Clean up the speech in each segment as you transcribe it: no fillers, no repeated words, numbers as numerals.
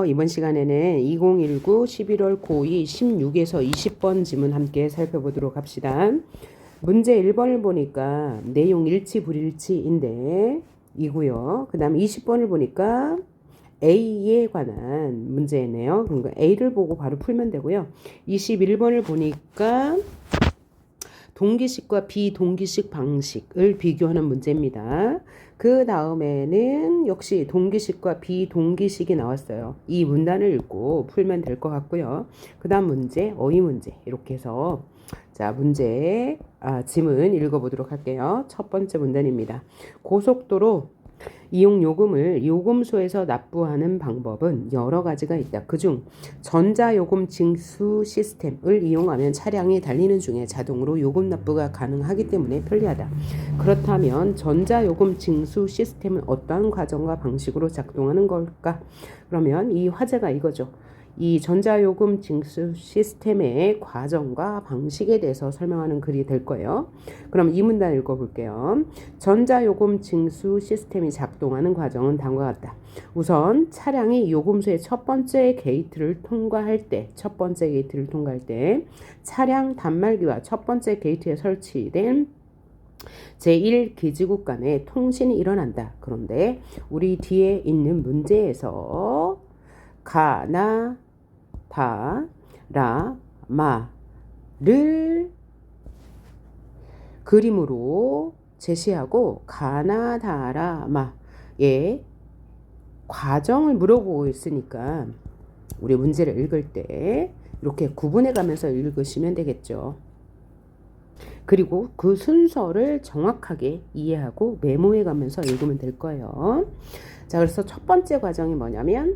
안녕하세요. 이번 시간에는 2019 11월 고2 16에서 20번 지문 함께 살펴보도록 합시다. 문제 1번을 보니까 내용 일치 불일치인데 이고요. 그 다음 20번을 보니까 A에 관한 문제네요. 그러니까 A를 보고 바로 풀면 되고요. 21번을 보니까 동기식과 비동기식 방식을 비교하는 문제입니다. 그 다음에는 역시 동기식과 비동기식이 나왔어요. 이 문단을 읽고 풀면 될 것 같고요. 그 다음 문제, 어휘 문제 이렇게 해서 자 문제 지문 읽어보도록 할게요. 첫 번째 문단입니다. 고속도로 이용 요금을 요금소에서 납부하는 방법은 여러 가지가 있다. 그중 전자요금 징수 시스템을 이용하면 차량이 달리는 중에 자동으로 요금 납부가 가능하기 때문에 편리하다. 그렇다면 전자요금 징수 시스템은 어떠한 과정과 방식으로 작동하는 걸까? 그러면 이 화제가 이거죠. 이 전자요금 징수 시스템의 과정과 방식에 대해서 설명하는 글이 될 거예요. 그럼 이 문단 읽어볼게요. 전자요금 징수 시스템이 작동하는 과정은 다음과 같다. 우선 차량이 요금소의 첫 번째 게이트를 통과할 때 차량 단말기와 첫 번째 게이트에 설치된 제1기지국 간의 통신이 일어난다. 그런데 우리 뒤에 있는 문제에서 가나 다 라 마를 그림으로 제시하고 가나다라 마의 과정을 물어보고 있으니까 우리 문제를 읽을 때 이렇게 구분해 가면서 읽으시면 되겠죠. 그리고 그 순서를 정확하게 이해하고 메모해 가면서 읽으면 될 거예요. 자, 그래서 첫 번째 과정이 뭐냐면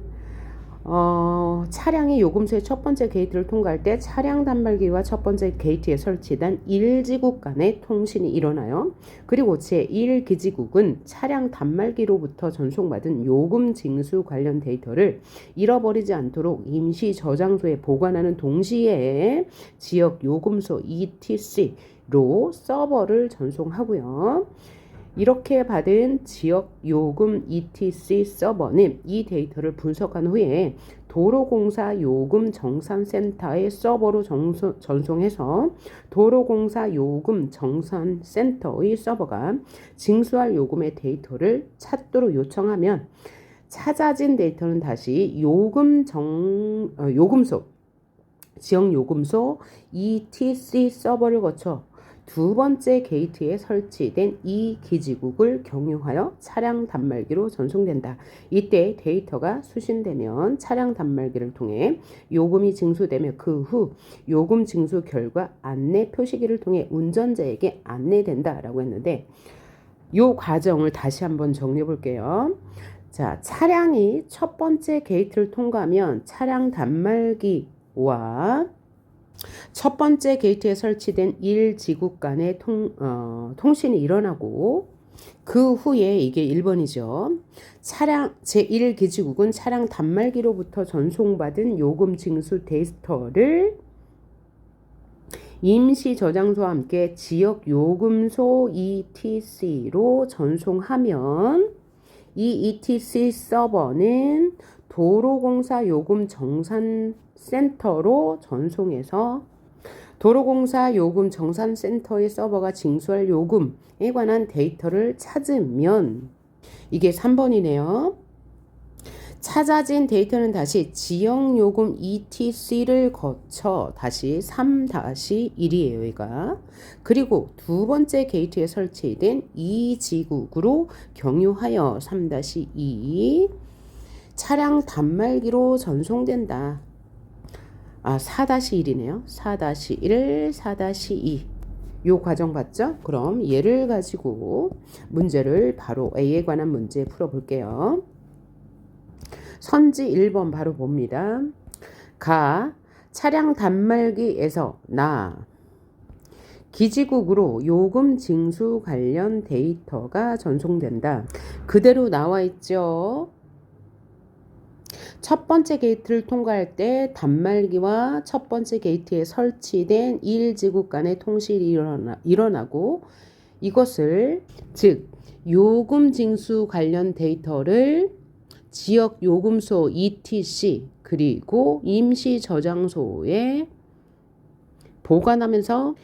차량이 요금소의 첫 번째 게이트를 통과할 때 차량 단말기와 첫 번째 게이트에 설치된 1지국 간의 통신이 일어나요. 그리고 제1기지국은 차량 단말기로부터 전송받은 요금 징수 관련 데이터를 잃어버리지 않도록 임시 저장소에 보관하는 동시에 지역 요금소 ETC로 서버를 전송하고요. 이렇게 받은 지역 요금 ETC 서버는 이 데이터를 분석한 후에 도로공사 요금 정산센터의 서버로 전송해서 도로공사 요금 정산센터의 서버가 징수할 요금의 데이터를 찾도록 요청하면 찾아진 데이터는 다시 요금소 지역 요금소 ETC 서버를 거쳐 두 번째 게이트에 설치된 이 기지국을 경유하여 차량 단말기로 전송된다. 이때 데이터가 수신되면 차량 단말기를 통해 요금이 징수되며 그 후 요금 징수 결과 안내 표시기를 통해 운전자에게 안내된다라고 했는데 이 과정을 다시 한번 정리해 볼게요. 자, 차량이 첫 번째 게이트를 통과하면 차량 단말기와 첫 번째 게이트에 설치된 1지국 간의 통신이 일어나고 그 후에 이게 1번이죠. 차량 제1기지국은 차량 단말기로부터 전송받은 요금 징수 데이터를 임시 저장소와 함께 지역 요금소 ETC로 전송하면 이 ETC 서버는 도로공사 요금 정산센터로 전송해서 도로공사 요금 정산센터의 서버가 징수할 요금에 관한 데이터를 찾으면 이게 3번이네요. 찾아진 데이터는 다시 지역 요금 ETC를 거쳐 다시 3-1이에요. 얘가. 그리고 두 번째 게이트에 설치된 이 지국으로 경유하여 3-2 차량 단말기로 전송된다. 4-1이네요. 4-1, 4-2. 요 과정 봤죠? 그럼 얘를 가지고 문제를 바로 A에 관한 문제 풀어볼게요. 선지 1번 바로 봅니다. 차량 단말기에서 기지국으로 요금 징수 관련 데이터가 전송된다. 그대로 나와 있죠. 첫 번째 게이트를 통과할 때 단말기와 첫 번째 게이트에 설치된 1지국 간의 통신이 일어나고 이것을 즉 요금 징수 관련 데이터를 지역 요금소 ETC 그리고 임시 저장소에 보관하면서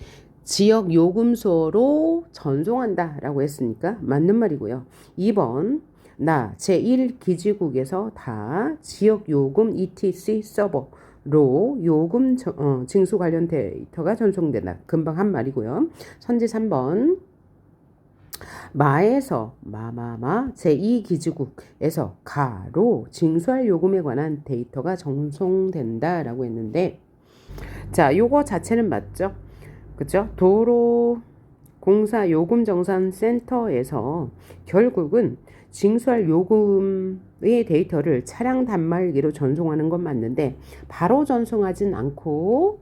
지역 요금소로 전송한다라고 했으니까 맞는 말이고요. 2번 나 제1기지국에서 다 지역 요금 ETC 서버로 요금 징수 관련 데이터가 전송된다. 금방 한 말이고요. 선지 3번 마에서 제2기지국에서 가로 징수할 요금에 관한 데이터가 전송된다라고 했는데 자, 요거 자체는 맞죠? 그죠? 도로공사 요금정산센터에서 결국은 징수할 요금의 데이터를 차량 단말기로 전송하는 건 맞는데 바로 전송하진 않고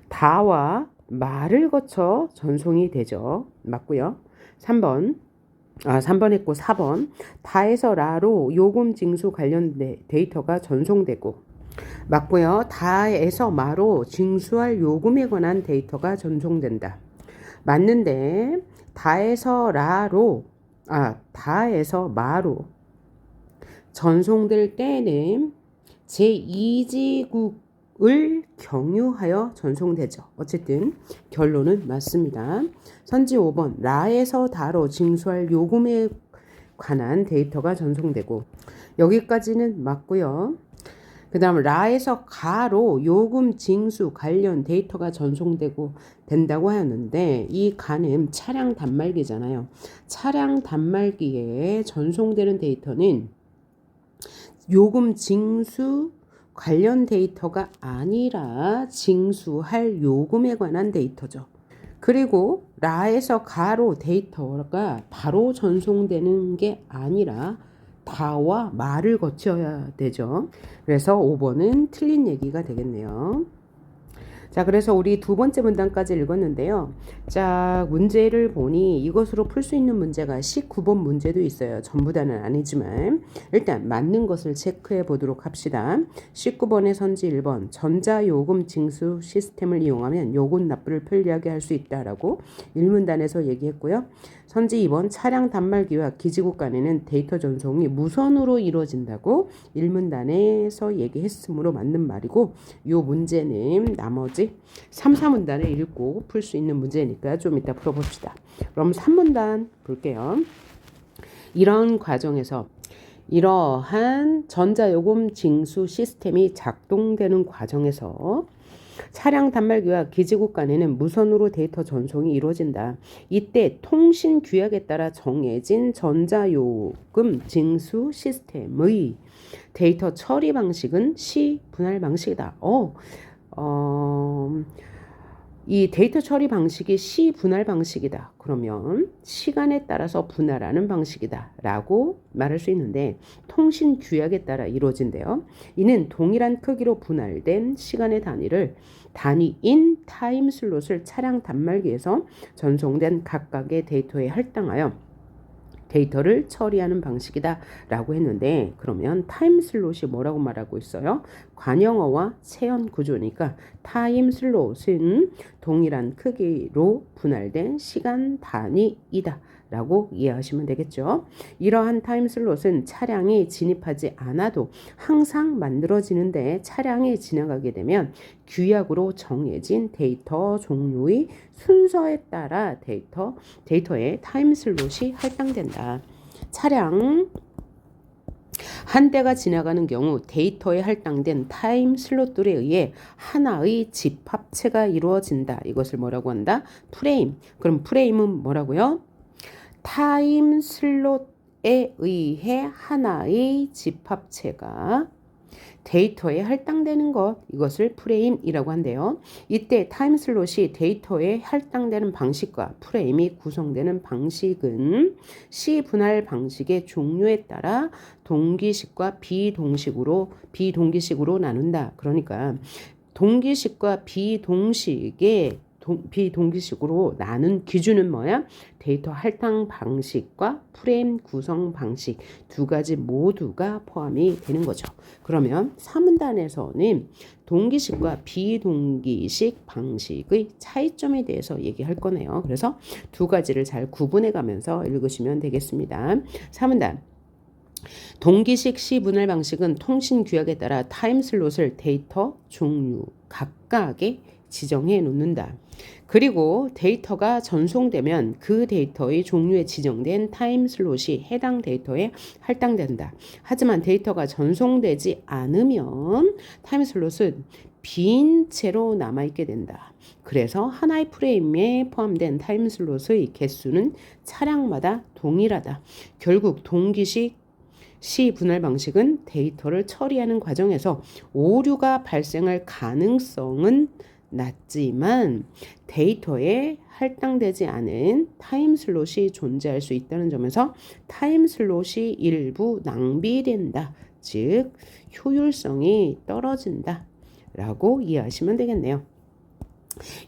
다와 말을 거쳐 전송이 되죠. 맞고요. 3번 했고 4번 다에서 라로 요금 징수 관련 데이터가 전송되고 맞고요. 다에서 마로 징수할 요금에 관한 데이터가 전송된다. 맞는데 다에서 마로 전송될 때는 제2지국을 경유하여 전송되죠. 어쨌든 결론은 맞습니다. 선지 5번 라에서 다로 징수할 요금에 관한 데이터가 전송되고 여기까지는 맞고요. 그 다음 라에서 가로 요금 징수 관련 데이터가 전송되고 된다고 하였는데 이 가는 차량 단말기잖아요. 차량 단말기에 전송되는 데이터는 요금 징수 관련 데이터가 아니라 징수할 요금에 관한 데이터죠. 그리고 라에서 가로 데이터가 바로 전송되는 게 아니라 다와 말을 거쳐야 되죠. 그래서 5번은 틀린 얘기가 되겠네요. 자, 그래서 우리 두 번째 문단까지 읽었는데요. 자, 문제를 보니 이것으로 풀 수 있는 문제가 19번 문제도 있어요. 전부 다는 아니지만 일단 맞는 것을 체크해 보도록 합시다. 19번의 선지 1번 전자요금 징수 시스템을 이용하면 요금 납부를 편리하게 할 수 있다라고 1문단에서 얘기했고요. 선지 2번 차량 단말기와 기지국 간에는 데이터 전송이 무선으로 이루어진다고 1문단에서 얘기했으므로 맞는 말이고 이 문제는 나머지 3, 4문단을 읽고 풀 수 있는 문제니까 좀 이따 풀어봅시다. 그럼 3문단 볼게요. 이런 과정에서 이러한 전자요금 징수 시스템이 작동되는 과정에서 차량 단말기와 기지국 간에는 무선으로 데이터 전송이 이루어진다. 이때 통신 규약에 따라 정해진 전자요금 징수 시스템의 데이터 처리 방식은 시 분할 방식이다. 이 데이터 처리 방식이 시 분할 방식이다. 그러면 시간에 따라서 분할하는 방식이다 라고 말할 수 있는데 통신 규약에 따라 이루어진대요. 이는 동일한 크기로 분할된 시간의 단위를 단위인 타임 슬롯을 차량 단말기에서 전송된 각각의 데이터에 할당하여 데이터를 처리하는 방식이다 라고 했는데 그러면 타임 슬롯이 뭐라고 말하고 있어요? 관영어와 체연 구조니까 타임 슬롯은 동일한 크기로 분할된 시간 단위이다 라고 이해하시면 되겠죠. 이러한 타임 슬롯은 차량이 진입하지 않아도 항상 만들어지는데 차량이 지나가게 되면 규약으로 정해진 데이터 종류의 순서에 따라 데이터의 타임 슬롯이 할당된다. 차량 한 대가 지나가는 경우 데이터에 할당된 타임 슬롯들에 의해 하나의 집합체가 이루어진다. 이것을 뭐라고 한다? 프레임. 그럼 프레임은 뭐라고요? 타임 슬롯에 의해 하나의 집합체가 데이터에 할당되는 것, 이것을 프레임이라고 한대요. 이때 타임 슬롯이 데이터에 할당되는 방식과 프레임이 구성되는 방식은 시 분할 방식의 종류에 따라 동기식과 비동기식으로 나눈다. 그러니까 동기식과 비동기식으로 나눈 기준은 뭐야? 데이터 할당 방식과 프레임 구성 방식 두 가지 모두가 포함이 되는 거죠. 그러면 3문단에서는 동기식과 비동기식 방식의 차이점에 대해서 얘기할 거네요. 그래서 두 가지를 잘 구분해 가면서 읽으시면 되겠습니다. 3문단 동기식 시분할 방식은 통신 규약에 따라 타임슬롯을 데이터 종류 각각에 지정해 놓는다. 그리고 데이터가 전송되면 그 데이터의 종류에 지정된 타임슬롯이 해당 데이터에 할당된다. 하지만 데이터가 전송되지 않으면 타임슬롯은 빈 채로 남아있게 된다. 그래서 하나의 프레임에 포함된 타임슬롯의 개수는 차량마다 동일하다. 결국 동기식 시 분할 방식은 데이터를 처리하는 과정에서 오류가 발생할 가능성은 낮지만 데이터에 할당되지 않은 타임슬롯이 존재할 수 있다는 점에서 타임슬롯이 일부 낭비된다. 즉 효율성이 떨어진다. 라고 이해하시면 되겠네요.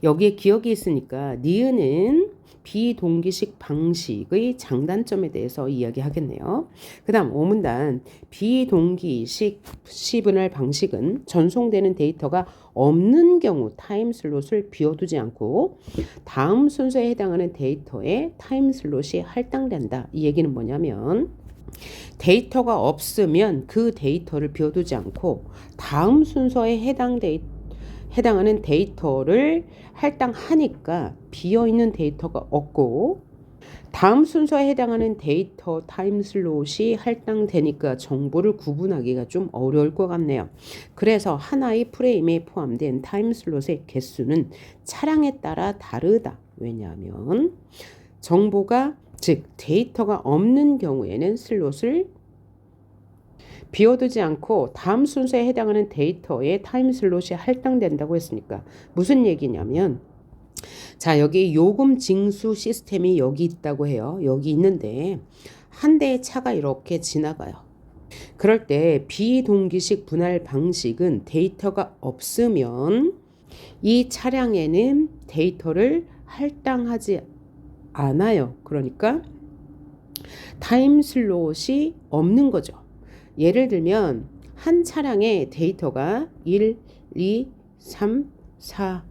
여기에 기억이 있으니까 니은은 비동기식 방식의 장단점에 대해서 이야기하겠네요. 그 다음 5문단 비동기식 시분할 방식은 전송되는 데이터가 없는 경우 타임슬롯을 비워두지 않고 다음 순서에 해당하는 데이터에 타임슬롯이 할당된다. 이 얘기는 뭐냐면 데이터가 없으면 그 데이터를 비워두지 않고 다음 순서에 해당하는 데이터를 할당하니까 비어있는 데이터가 없고 다음 순서에 해당하는 데이터 타임슬롯이 할당되니까 정보를 구분하기가 좀 어려울 것 같네요. 그래서 하나의 프레임에 포함된 타임슬롯의 개수는 차량에 따라 다르다. 왜냐하면 정보가 즉 데이터가 없는 경우에는 슬롯을 비워두지 않고 다음 순서에 해당하는 데이터에 타임슬롯이 할당된다고 했으니까 무슨 얘기냐면 자 여기 요금 징수 시스템이 여기 있다고 해요. 여기 있는데 한 대의 차가 이렇게 지나가요. 그럴 때 비동기식 분할 방식은 데이터가 없으면 이 차량에는 데이터를 할당하지 않아요. 그러니까 타임슬롯이 없는 거죠. 예를 들면 한 차량의 데이터가 1, 2, 3, 4,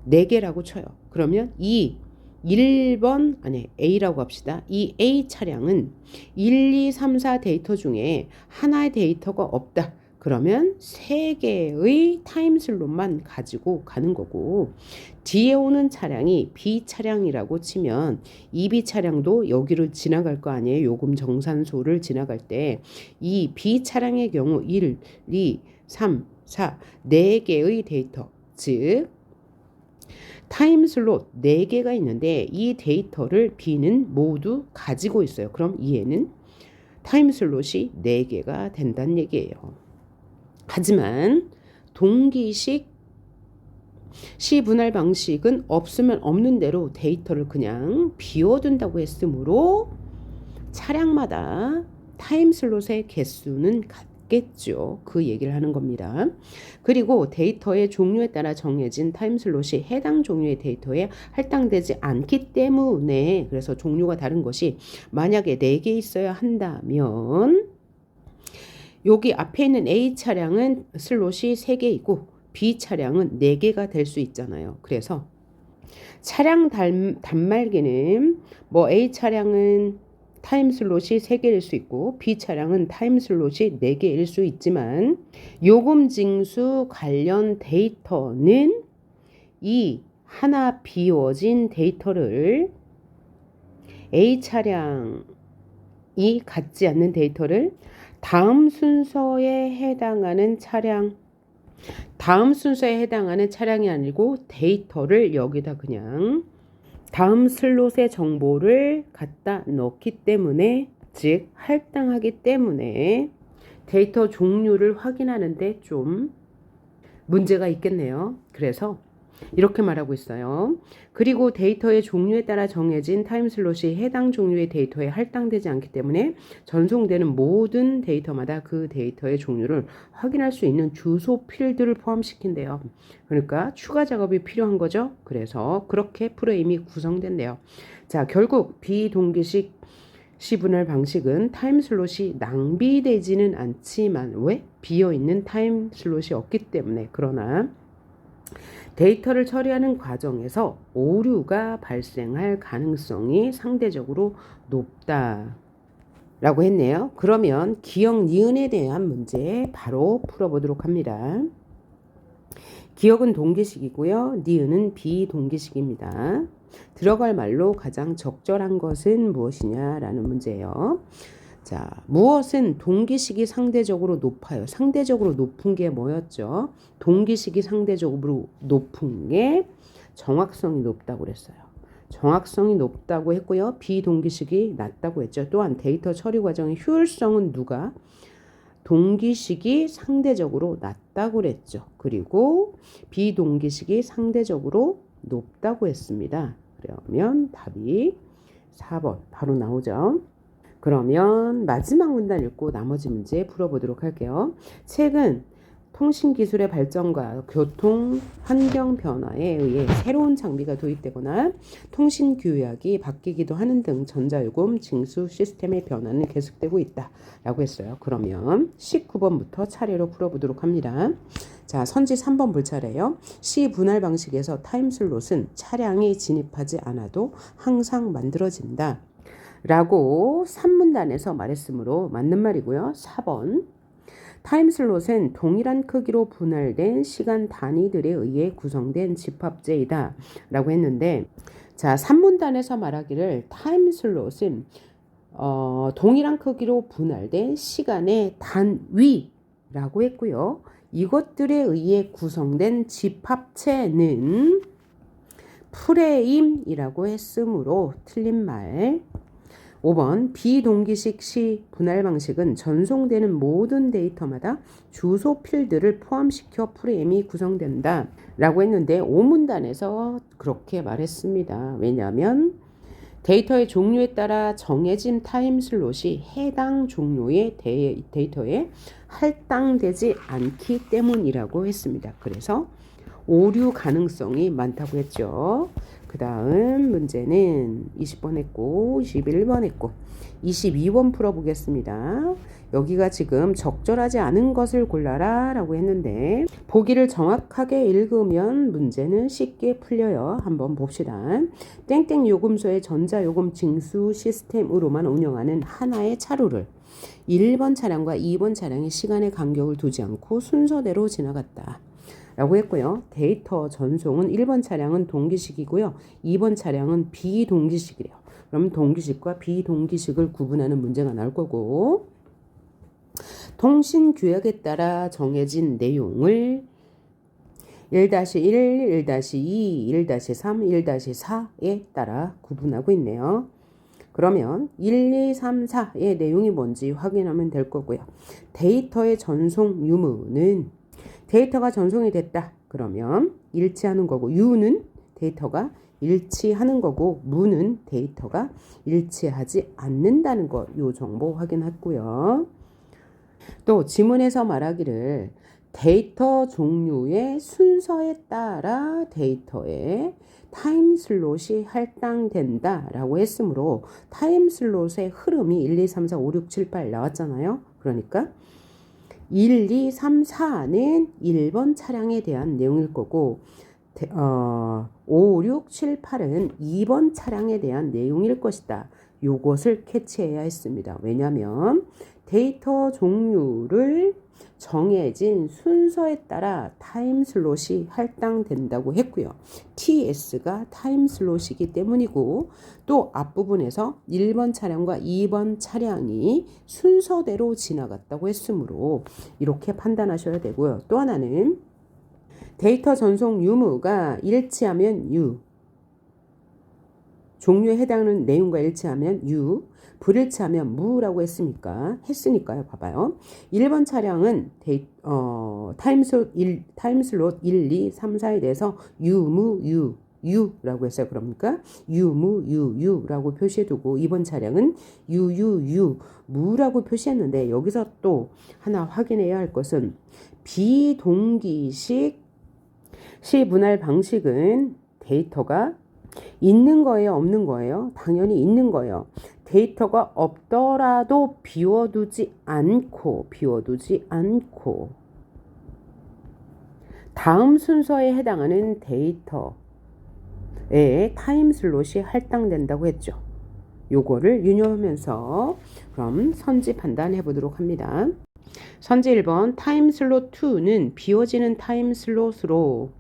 4개라고 쳐요. 그러면 이 1번 A라고 합시다. 이 A 차량은 1, 2, 3, 4 데이터 중에 하나의 데이터가 없다. 그러면 3개의 타임슬롯만 가지고 가는 거고 뒤에 오는 차량이 B 차량이라고 치면 이 B 차량도 여기를 지나갈 거 아니에요. 요금 정산소를 지나갈 때 이 B 차량의 경우 1, 2, 3, 4, 4개의 데이터 즉 타임슬롯 4개가 있는데 이 데이터를 B는 모두 가지고 있어요. 그럼 얘는 타임슬롯이 4개가 된다는 얘기예요. 하지만 동기식 시분할 방식은 없으면 없는 대로 데이터를 그냥 비워둔다고 했으므로 차량마다 타임슬롯의 개수는 같겠죠. 그 얘기를 하는 겁니다. 그리고 데이터의 종류에 따라 정해진 타임슬롯이 해당 종류의 데이터에 할당되지 않기 때문에 그래서 종류가 다른 것이 만약에 4개 있어야 한다면 여기 앞에 있는 A 차량은 슬롯이 3개이고 B 차량은 4개가 될 수 있잖아요. 그래서 차량 단말기는 뭐 A 차량은 타임슬롯이 3개일 수 있고 B 차량은 타임슬롯이 4개일 수 있지만 요금 징수 관련 데이터는 이 하나 비워진 데이터를 A 차량이 갖지 않는 데이터를 다음 순서에 해당하는 차량이 아니고 데이터를 여기다 그냥 다음 슬롯의 정보를 갖다 넣기 때문에 즉 할당하기 때문에 데이터 종류를 확인하는데 좀 문제가 있겠네요. 그래서 이렇게 말하고 있어요. 그리고 데이터의 종류에 따라 정해진 타임슬롯이 해당 종류의 데이터에 할당되지 않기 때문에 전송되는 모든 데이터마다 그 데이터의 종류를 확인할 수 있는 주소 필드를 포함시킨대요. 그러니까 추가 작업이 필요한 거죠. 그래서 그렇게 프레임이 구성된대요. 자, 결국 비동기식 시분할 방식은 타임슬롯이 낭비되지는 않지만 왜? 비어있는 타임슬롯이 없기 때문에 그러나 데이터를 처리하는 과정에서 오류가 발생할 가능성이 상대적으로 높다. 라고 했네요. 그러면 기억 니은에 대한 문제 바로 풀어보도록 합니다. 기억은 동기식이고요. 니은은 비동기식입니다. 들어갈 말로 가장 적절한 것은 무엇이냐라는 문제예요. 자, 무엇은 동기식이 상대적으로 높아요. 상대적으로 높은 게 뭐였죠? 동기식이 상대적으로 높은 게 정확성이 높다고 그랬어요. 정확성이 높다고 했고요. 비동기식이 낮다고 했죠. 또한 데이터 처리 과정의 효율성은 누가? 동기식이 상대적으로 낮다고 그랬죠. 그리고 비동기식이 상대적으로 높다고 했습니다. 그러면 답이 4번 바로 나오죠. 그러면 마지막 문단 읽고 나머지 문제 풀어보도록 할게요. 최근 통신기술의 발전과 교통 환경 변화에 의해 새로운 장비가 도입되거나 통신 규약이 바뀌기도 하는 등 전자요금 징수 시스템의 변화는 계속되고 있다라고 했어요. 그러면 19번부터 차례로 풀어보도록 합니다. 자, 선지 3번 볼 차례예요. 시 분할 방식에서 타임슬롯은 차량이 진입하지 않아도 항상 만들어진다 라고 3문단에서 말했으므로 맞는 말이고요. 4번 타임슬롯은 동일한 크기로 분할된 시간 단위들에 의해 구성된 집합제이다 라고 했는데, 자, 3문단에서 말하기를 타임슬롯은 동일한 크기로 분할된 시간의 단위라고 했고요. 이것들에 의해 구성된 집합체는 프레임이라고 했으므로 틀린 말. 5번 비동기식 시 분할 방식은 전송되는 모든 데이터마다 주소 필드를 포함시켜 프레임이 구성된다 라고 했는데 5문단에서 그렇게 말했습니다. 왜냐하면 데이터의 종류에 따라 정해진 타임슬롯이 해당 종류의 데이터에 할당되지 않기 때문이라고 했습니다. 그래서 오류 가능성이 많다고 했죠. 그 다음 문제는 20번 했고 21번 했고 22번 풀어보겠습니다. 여기가 지금 적절하지 않은 것을 골라라 라고 했는데 보기를 정확하게 읽으면 문제는 쉽게 풀려요. 한번 봅시다. 땡땡 요금소의 전자요금 징수 시스템으로만 운영하는 하나의 차로를 1번 차량과 2번 차량이 시간의 간격을 두지 않고 순서대로 지나갔다 라고 했고요. 데이터 전송은 1번 차량은 동기식이고요. 2번 차량은 비동기식이래요. 그럼 동기식과 비동기식을 구분하는 문제가 나올 거고, 통신 규약에 따라 정해진 내용을 1-1, 1-2, 1-3, 1-4에 따라 구분하고 있네요. 그러면 1, 2, 3, 4의 내용이 뭔지 확인하면 될 거고요. 데이터의 전송 유무는 데이터가 전송이 됐다. 그러면 일치하는 거고, 유는 데이터가 일치하는 거고, 무는 데이터가 일치하지 않는다는 거, 요 정보 확인했고요. 또 지문에서 말하기를 데이터 종류의 순서에 따라 데이터의 타임슬롯이 할당된다 라고 했으므로 타임슬롯의 흐름이 1, 2, 3, 4, 5, 6, 7, 8 나왔잖아요. 그러니까 1, 2, 3, 4는 1번 차량에 대한 내용일 거고 5, 6, 7, 8은 2번 차량에 대한 내용일 것이다. 요것을 캐치해야 했습니다. 왜냐하면 데이터 종류를 정해진 순서에 따라 타임슬롯이 할당된다고 했고요. TS가 타임슬롯이기 때문이고 또 앞부분에서 1번 차량과 2번 차량이 순서대로 지나갔다고 했으므로 이렇게 판단하셔야 되고요. 또 하나는 데이터 전송 유무가 일치하면 유, 종류에 해당하는 내용과 일치하면 유, 불일치하면 무라고 했으니까요. 봐봐요. 1번 차량은 타임슬롯 1, 2, 3, 4에 대해서 유라고 했어요. 그러니까 유라고 표시해두고 2번 차량은 무라고 표시했는데 여기서 또 하나 확인해야 할 것은 비동기식 시분할 방식은 데이터가 있는 거예요, 없는 거예요? 당연히 있는 거예요. 데이터가 없더라도 비워두지 않고 다음 순서에 해당하는 데이터에 타임슬롯이 할당된다고 했죠. 요거를 유념하면서 그럼 선지 판단해 보도록 합니다. 선지 1번 타임슬롯 2는 비워지는 타임슬롯으로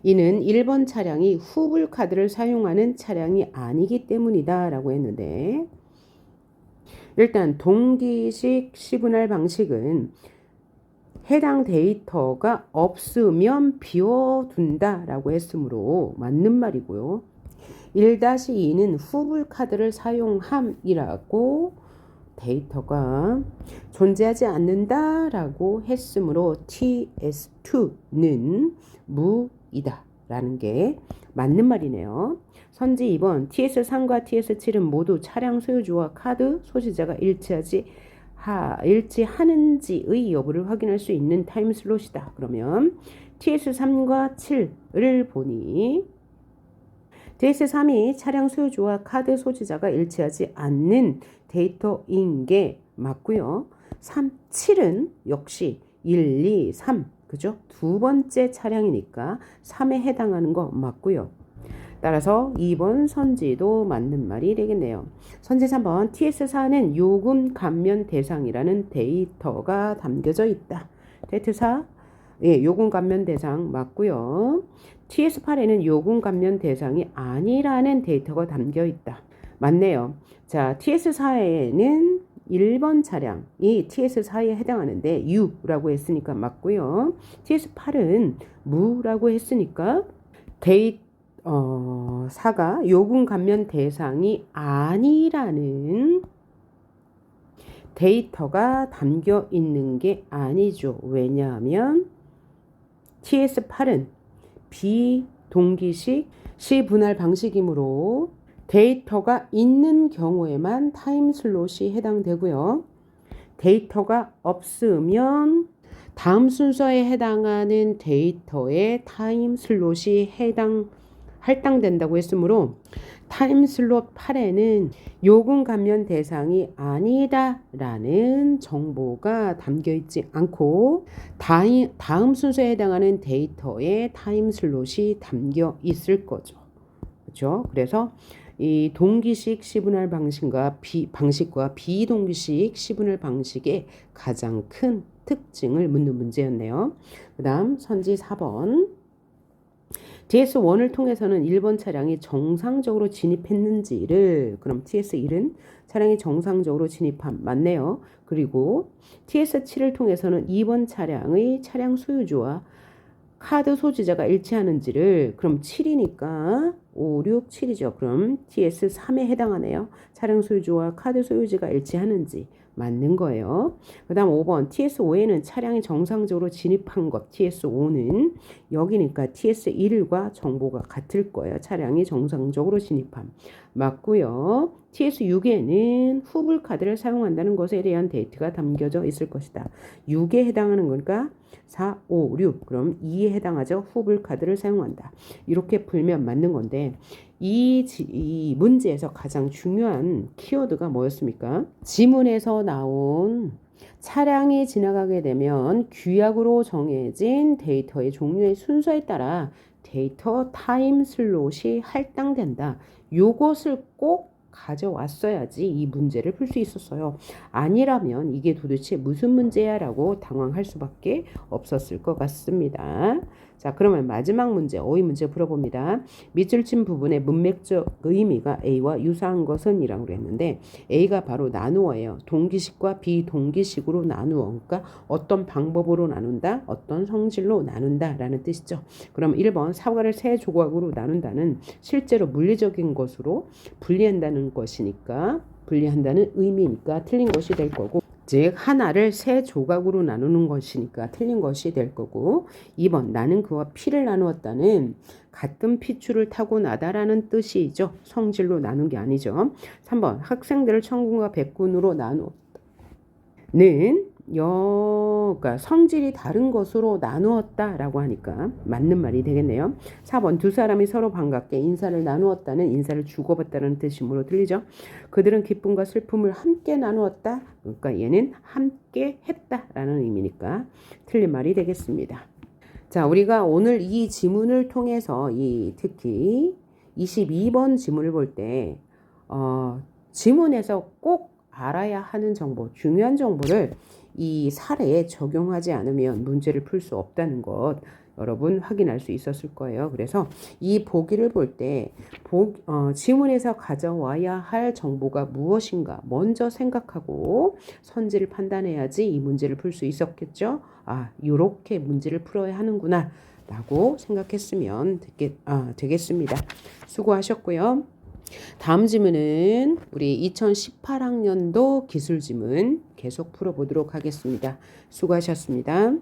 이는 1번 차량이 후불 카드를 사용하는 차량이 아니기 때문이다 라고 했는데 일단 동기식 시분할 방식은 해당 데이터가 없으면 비워둔다 라고 했으므로 맞는 말이고요. 1-2는 후불 카드를 사용함이라고 데이터가 존재하지 않는다 라고 했으므로 TS2는 무이다 라는 게 맞는 말이네요. 선지 2번 TS3과 TS7은 모두 차량 소유주와 카드 소지자가 일치하는지의 여부를 확인할 수 있는 타임슬롯이다. 그러면 TS3과 7을 보니 TS3이 차량 소유주와 카드 소지자가 일치하지 않는 데이터인 게 맞고요. 7은 역시 1, 2, 3 그죠? 두 번째 차량이니까 3에 해당하는 거 맞고요. 따라서 2번 선지도 맞는 말이 되겠네요. 선지 3번 TS4는 요금 감면 대상이라는 데이터가 담겨져 있다. 데이터4 요금 감면 대상 맞고요. TS8에는 요금 감면 대상이 아니라는 데이터가 담겨 있다. 맞네요. 자, TS4에는 1번 차량이 TS4에 해당하는데 U라고 했으니까 맞고요. TS8은 무라고 했으니까 사가 요금 감면 대상이 아니라는 데이터가 담겨 있는 게 아니죠. 왜냐하면 TS8은 비동기식 시분할 방식이므로 데이터가 있는 경우에만 타임슬롯이 해당되고요. 데이터가 없으면 다음 순서에 해당하는 데이터에 타임슬롯이 할당된다고 했으므로 타임슬롯 8에는 요금 감면 대상이 아니다라는 정보가 담겨있지 않고 다음 순서에 해당하는 데이터에 타임슬롯이 담겨 있을 거죠. 그렇죠? 그래서 이 동기식 시분할 방식과 비동기식 시분할 방식의 가장 큰 특징을 묻는 문제였네요. 그 다음 선지 4번 TS1을 통해서는 1번 차량이 정상적으로 진입했는지를 그럼 TS1은 차량이 정상적으로 진입함 맞네요. 그리고 TS7을 통해서는 2번 차량의 차량 소유주와 카드 소지자가 일치하는지를 그럼 7이니까 5, 6, 7이죠. 그럼 TS3에 해당하네요. 차량 소유주와 카드 소유주가 일치하는지 맞는 거예요. 그 다음 5번 TS5에는 차량이 정상적으로 진입한 것 TS5는 여기니까 TS1과 정보가 같을 거예요. 차량이 정상적으로 진입함 맞고요. TS6에는 후불 카드를 사용한다는 것에 대한 데이터가 담겨져 있을 것이다. 6에 해당하는 거니까 4, 5, 6 그럼 2에 해당하죠. 후불 카드를 사용한다. 이렇게 풀면 맞는 건데 이 문제에서 가장 중요한 키워드가 뭐였습니까? 지문에서 나온 차량이 지나가게 되면 규약으로 정해진 데이터의 종류의 순서에 따라 데이터 타임 슬롯이 할당된다. 요것을 꼭 가져왔어야지 이 문제를 풀 수 있었어요. 아니라면 이게 도대체 무슨 문제야 라고 당황할 수밖에 없었을 것 같습니다. 자, 그러면 마지막 문제, 어휘 문제 풀어봅니다. 밑줄 친 부분의 문맥적 의미가 A와 유사한 것은 이라고 그랬는데 A가 바로 나누어예요. 동기식과 비동기식으로 나누어. 그러니까 어떤 방법으로 나눈다, 어떤 성질로 나눈다 라는 뜻이죠. 그럼 1번 사과를 세 조각으로 나눈다는 실제로 물리적인 것으로 분리한다는 것이니까 분리한다는 의미니까 틀린 것이 될 거고 즉 하나를 세 조각으로 나누는 것이니까 틀린 것이 될 거고 2번 나는 그와 피를 나누었다는 같은 핏줄을 타고 나다라는 뜻이죠. 성질로 나눈 게 아니죠. 3번 학생들을 천군과 백군으로 나누었다는 그러니까 성질이 다른 것으로 나누었다라고 하니까 맞는 말이 되겠네요. 4번 두 사람이 서로 반갑게 인사를 나누었다는 인사를 주고받다는 뜻이므로 들리죠. 그들은 기쁨과 슬픔을 함께 나누었다. 그러니까 얘는 함께 했다라는 의미니까 틀린 말이 되겠습니다. 자, 우리가 오늘 이 지문을 통해서 특히 22번 지문을 볼 때 지문에서 꼭 알아야 하는 정보, 중요한 정보를 이 사례에 적용하지 않으면 문제를 풀 수 없다는 것 여러분 확인할 수 있었을 거예요. 그래서 이 보기를 볼 때 지문에서 가져와야 할 정보가 무엇인가 먼저 생각하고 선지를 판단해야지 이 문제를 풀 수 있었겠죠. 아, 이렇게 문제를 풀어야 하는구나 라고 생각했으면 되겠습니다. 수고하셨고요. 다음 지문은 우리 2018학년도 기술 지문 계속 풀어보도록 하겠습니다. 수고하셨습니다.